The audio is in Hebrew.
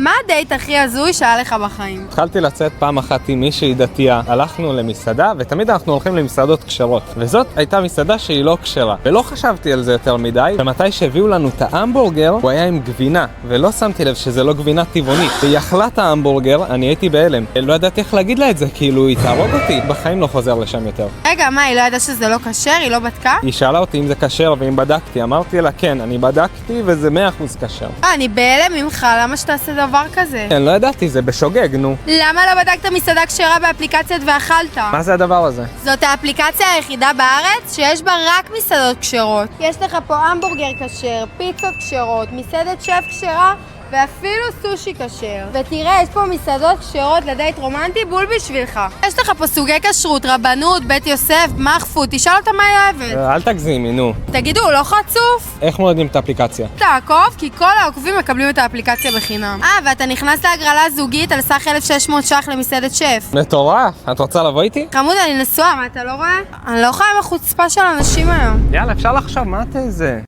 מה הדייט הכי הזוי שהיה לך בחיים? התחלתי לצאת פעם אחת עם מישהי דתייה, הלכנו למסעדה, ותמיד אנחנו הולכים למסעדות כשרות. וזאת הייתה מסעדה שהיא לא כשרה. ולא חשבתי על זה יותר מדי, ומתי שהביאו לנו את ההמבורגר, הוא היה עם גבינה, ולא שמתי לב שזה לא גבינה טבעונית. והיא אכלה את ההמבורגר, אני הייתי בהלם. לא ידעתי איך להגיד לה את זה, כאילו היא תהרוג אותי. בחיים לא חוזר לשם יותר. רגע, מה, היא לא ידעה שזה לא כשר? היא לא בדקה? היא שאלה אותי אם זה כשר ואם בדקתי. אמרתי לה כן, אני בדקתי וזה 100% כשר. אני בהלם ממך, למה שתעשה דבר כזה? כן, לא ידעתי, זה בשוגג, נו. למה לא בדקת מסעדה כשרה באפליקציות ואכלת? מה זה הדבר הזה? זאת האפליקציה היחידה בארץ שיש בה רק מסעדות כשרות. יש לך פה המבורגר כשר, פיצות כשרות, מסעדת שף כשרה ואפילו סושי כשר. ותראה, יש פה מסעדות כשרות לדייט רומנטי בול בשבילך. יש לך פה סוגי כשרות, רבנות, בית יוסף, מחפות, תשאל אותה מה היא אוהבת. אל תגזימי, נו. תגידו, הוא לא חצוף? איך מודדים את האפליקציה? תעקוב, כי כל העוקבים מקבלים את האפליקציה בחינם. ואתה נכנס להגרלה זוגית על סך 1,600 ש"ח למסעדת שף. מטורף, את רוצה לבוא איתי? חמוד, אני נשואה, מה אתה לא רואה? אני לא יכולה עם החוצפה של אנשים היום. יאללה, אפשר לחשוב, מה אתה איזה?